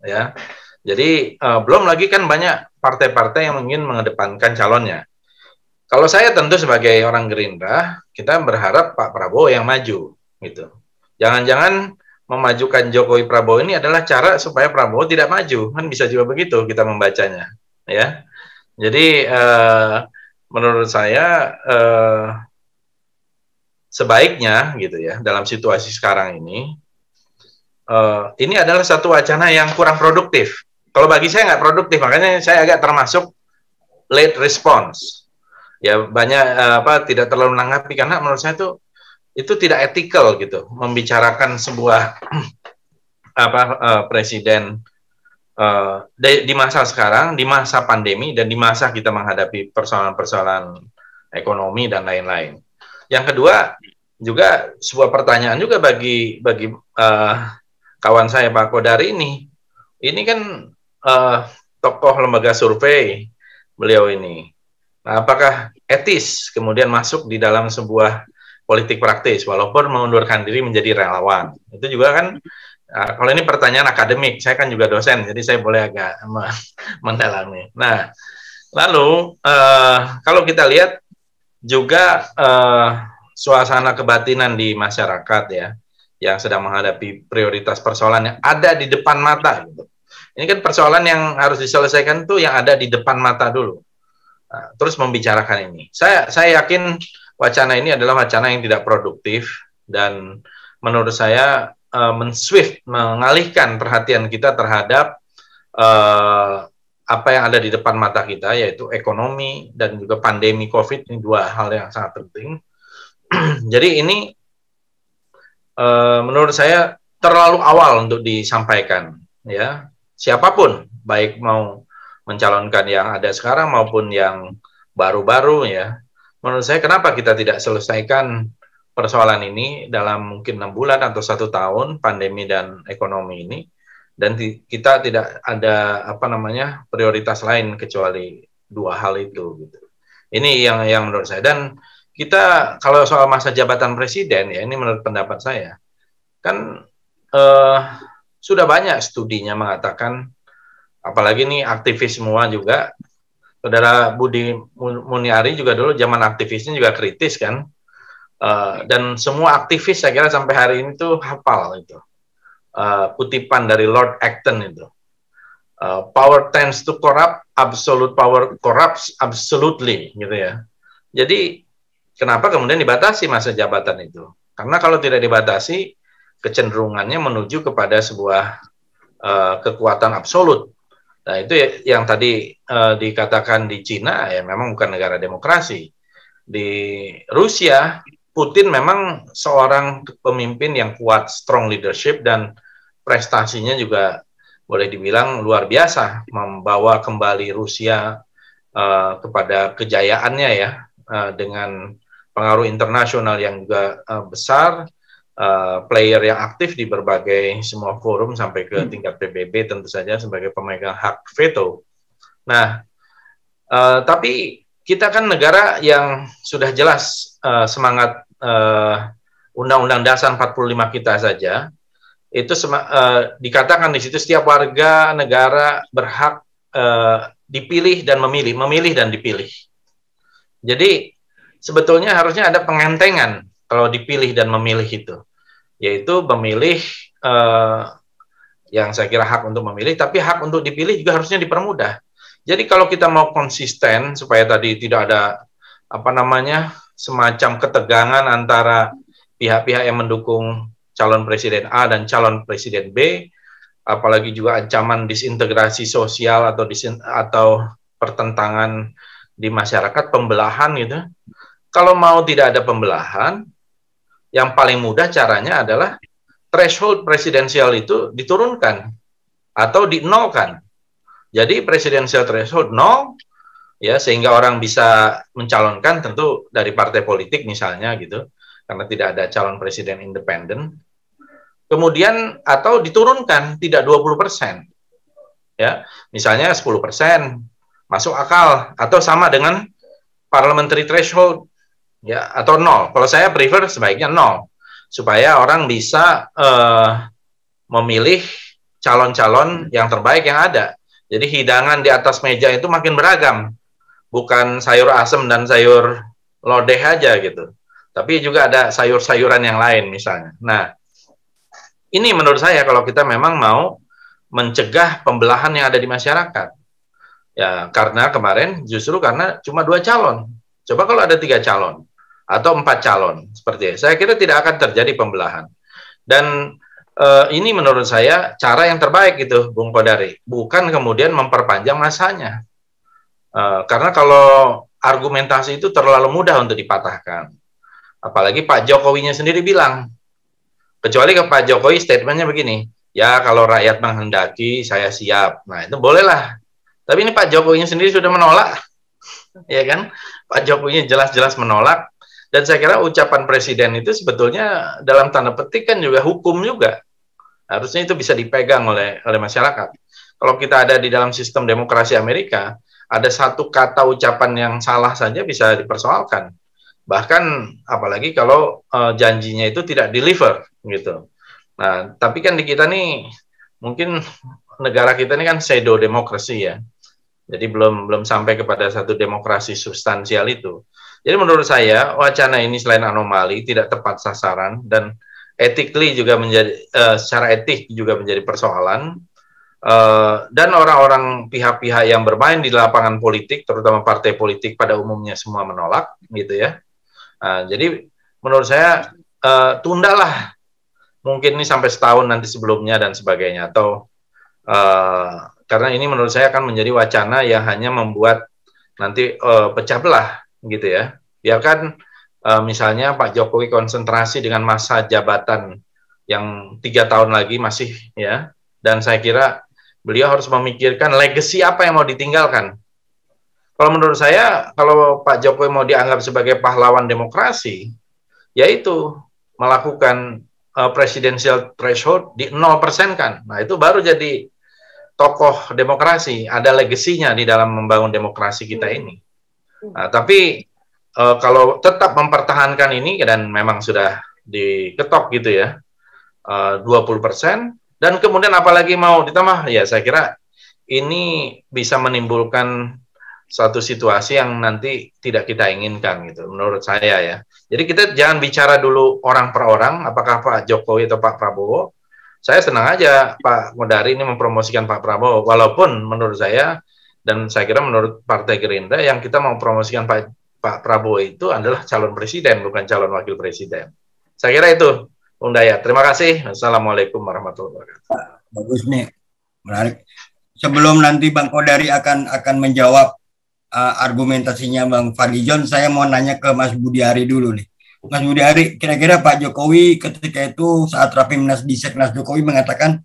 ya. Jadi belum lagi kan banyak partai-partai yang ingin mengedepankan calonnya. Kalau saya tentu sebagai orang Gerindra, kita berharap Pak Prabowo yang maju, gitu. Jangan-jangan memajukan Jokowi Prabowo ini adalah cara supaya Prabowo tidak maju, kan bisa juga begitu kita membacanya, ya. Jadi menurut saya sebaiknya gitu ya dalam situasi sekarang ini adalah satu wacana yang kurang produktif. Kalau bagi saya nggak produktif, makanya saya agak termasuk late response. Ya banyak tidak terlalu menanggapi karena menurut saya itu tidak etikal gitu membicarakan sebuah presiden di masa sekarang, di masa pandemi dan di masa kita menghadapi persoalan-persoalan ekonomi dan lain-lain. Yang kedua juga sebuah pertanyaan juga bagi kawan saya Pak Kodari ini kan tokoh lembaga survei beliau ini. Nah, apakah etis kemudian masuk di dalam sebuah politik praktis walaupun mengundurkan diri menjadi relawan? Itu juga kan kalau ini pertanyaan akademik, saya kan juga dosen, jadi saya boleh agak mendalami. Nah, lalu kalau kita lihat juga suasana kebatinan di masyarakat ya, yang sedang menghadapi prioritas persoalan yang ada di depan mata. Gitu. Ini kan persoalan yang harus diselesaikan tuh yang ada di depan mata dulu. Nah, terus membicarakan ini. Saya yakin wacana ini adalah wacana yang tidak produktif dan menurut saya mengalihkan perhatian kita terhadap apa yang ada di depan mata kita, yaitu ekonomi dan juga pandemi COVID, ini dua hal yang sangat penting. Jadi ini menurut saya terlalu awal untuk disampaikan, ya. Siapapun, baik mau mencalonkan yang ada sekarang maupun yang baru-baru, ya. Menurut saya kenapa kita tidak selesaikan persoalan ini dalam mungkin 6 bulan atau 1 tahun pandemi dan ekonomi ini, dan kita tidak ada prioritas lain kecuali dua hal itu. Gitu. Ini yang menurut saya. Dan kita kalau soal masa jabatan presiden ya ini menurut pendapat saya kan sudah banyak studinya mengatakan, apalagi nih aktivis semua juga, saudara Budi Muniari juga dulu zaman aktivisnya juga kritis kan, dan semua aktivis saya kira sampai hari ini tuh hafal itu kutipan dari Lord Acton itu, power tends to corrupt, absolute power corrupts absolutely, gitu ya. Jadi kenapa kemudian dibatasi masa jabatan itu? Karena kalau tidak dibatasi, kecenderungannya menuju kepada sebuah kekuatan absolut. Nah, itu yang tadi dikatakan di Cina, ya memang bukan negara demokrasi. Di Rusia, Putin memang seorang pemimpin yang kuat, strong leadership, dan prestasinya juga boleh dibilang luar biasa, membawa kembali Rusia kepada kejayaannya ya, dengan pengaruh internasional yang juga besar, player yang aktif di berbagai semua forum sampai ke tingkat PBB tentu saja sebagai pemegang hak veto. Nah, tapi kita kan negara yang sudah jelas semangat Undang-Undang Dasar 45 kita saja itu dikatakan di situ setiap warga negara berhak dipilih dan memilih dan dipilih. Jadi sebetulnya harusnya ada pengentengan kalau dipilih dan memilih itu, yaitu memilih yang saya kira hak untuk memilih, tapi hak untuk dipilih juga harusnya dipermudah. Jadi kalau kita mau konsisten supaya tadi tidak ada semacam ketegangan antara pihak-pihak yang mendukung calon presiden A dan calon presiden B, apalagi juga ancaman disintegrasi sosial atau pertentangan di masyarakat, pembelahan gitu. Kalau mau tidak ada pembelahan, yang paling mudah caranya adalah threshold presidensial itu diturunkan atau dinolkan. Jadi presidensial threshold 0, ya, sehingga orang bisa mencalonkan tentu dari partai politik misalnya gitu, karena tidak ada calon presiden independen. Kemudian atau diturunkan tidak 20%. Ya, misalnya 10% masuk akal atau sama dengan parliamentary threshold ya, atau 0. Kalau saya prefer sebaiknya 0 supaya orang bisa memilih calon-calon yang terbaik yang ada. Jadi hidangan di atas meja itu makin beragam, bukan sayur asem dan sayur lodeh aja gitu. Tapi juga ada sayur-sayuran yang lain misalnya. Nah, ini menurut saya kalau kita memang mau mencegah pembelahan yang ada di masyarakat. Ya, karena kemarin justru karena cuma 2 calon. Coba kalau ada 3 calon atau 4 calon seperti itu, saya kira tidak akan terjadi pembelahan. Dan ini menurut saya cara yang terbaik gitu, Bung Kodari. Bukan kemudian memperpanjang masanya. Karena kalau argumentasi itu terlalu mudah untuk dipatahkan. Apalagi Pak Jokowinya sendiri bilang, kecuali ke Pak Jokowi statementnya begini, ya kalau rakyat menghendaki saya siap. Nah itu bolehlah. Tapi ini Pak Jokowinya sendiri sudah menolak, ya kan? Pak Jokowinya jelas-jelas menolak. Dan saya kira ucapan presiden itu sebetulnya dalam tanda petik kan juga hukum juga. Harusnya itu bisa dipegang oleh masyarakat. Kalau kita ada di dalam sistem demokrasi Amerika, ada satu kata ucapan yang salah saja bisa dipersoalkan. Bahkan apalagi kalau janjinya itu tidak deliver gitu. Nah, tapi kan di kita nih mungkin negara kita ini kan pseudo demokrasi ya. Jadi belum sampai kepada satu demokrasi substansial itu. Jadi menurut saya wacana ini selain anomali, tidak tepat sasaran, dan ethically juga menjadi secara etik juga menjadi persoalan. Dan orang-orang pihak-pihak yang bermain di lapangan politik, terutama partai politik pada umumnya semua menolak, gitu ya. Jadi menurut saya tundalah, mungkin ini sampai setahun nanti sebelumnya dan sebagainya, atau karena ini menurut saya akan menjadi wacana yang hanya membuat nanti pecah belah gitu ya. Biarkan misalnya Pak Jokowi konsentrasi dengan masa jabatan yang 3 tahun lagi masih ya, dan saya kira beliau harus memikirkan legacy apa yang mau ditinggalkan. Kalau menurut saya, kalau Pak Jokowi mau dianggap sebagai pahlawan demokrasi, yaitu melakukan presidensial threshold di 0% kan. Nah itu baru jadi tokoh demokrasi, ada legasinya di dalam membangun demokrasi kita ini. Nah, tapi kalau tetap mempertahankan ini, dan memang sudah diketok gitu ya, 20%, dan kemudian apalagi mau ditambah, ya saya kira ini bisa menimbulkan suatu situasi yang nanti tidak kita inginkan gitu, menurut saya ya. Jadi kita jangan bicara dulu orang per orang, apakah Pak Jokowi atau Pak Prabowo. Saya senang aja Pak Kodari ini mempromosikan Pak Prabowo, walaupun menurut saya, dan saya kira menurut Partai Gerindra, yang kita mau promosikan Pak Prabowo itu adalah calon presiden, bukan calon wakil presiden. Saya kira itu, Bung Dayat. Terima kasih. Assalamualaikum warahmatullahi wabarakatuh. Bagus nih, menarik. Sebelum nanti Bang Kodari akan menjawab argumentasinya Bang Fadlizon, saya mau nanya ke Mas Budiari dulu nih. Mas Budiari, kira-kira Pak Jokowi ketika itu saat Rapimnas di Seknas Jokowi mengatakan,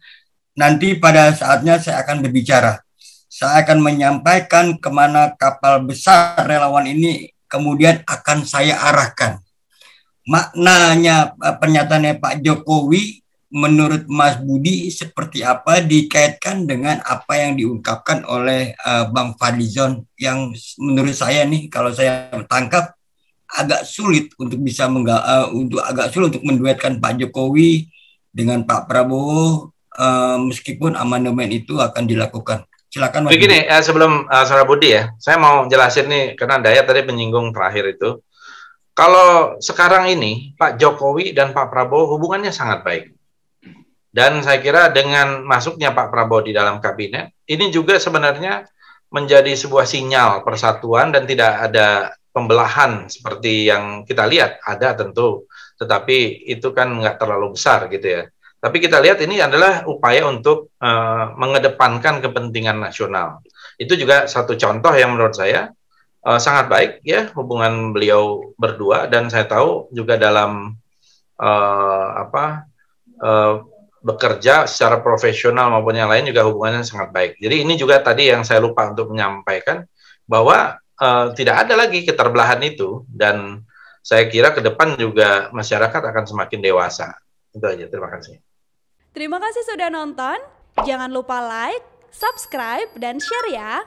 nanti pada saatnya saya akan berbicara. Saya akan menyampaikan kemana kapal besar relawan ini kemudian akan saya arahkan. Maknanya pernyataannya Pak Jokowi menurut Mas Budi seperti apa dikaitkan dengan apa yang diungkapkan oleh Bang Fadlizon, yang menurut saya nih, kalau saya tangkap, agak sulit untuk bisa agak sulit untuk menduetkan Pak Jokowi dengan Pak Prabowo meskipun amandemen itu akan dilakukan. Silakan Mas. Begini, sebelum Saudara Budi ya, saya mau jelasin nih, karena Dayat tadi menyinggung terakhir itu. Kalau sekarang ini Pak Jokowi dan Pak Prabowo hubungannya sangat baik. Dan saya kira dengan masuknya Pak Prabowo di dalam kabinet, ini juga sebenarnya menjadi sebuah sinyal persatuan dan tidak ada pembelahan seperti yang kita lihat. Ada tentu, tetapi itu kan nggak terlalu besar gitu ya. Tapi kita lihat ini adalah upaya untuk mengedepankan kepentingan nasional. Itu juga satu contoh yang menurut saya sangat baik ya, hubungan beliau berdua, dan saya tahu juga dalam bekerja secara profesional maupun yang lain juga hubungannya sangat baik. Jadi ini juga tadi yang saya lupa untuk menyampaikan, bahwa tidak ada lagi keterbelahan itu, dan saya kira ke depan juga masyarakat akan semakin dewasa. Itu aja, terima kasih. Terima kasih sudah nonton. Jangan lupa like, subscribe, dan share ya.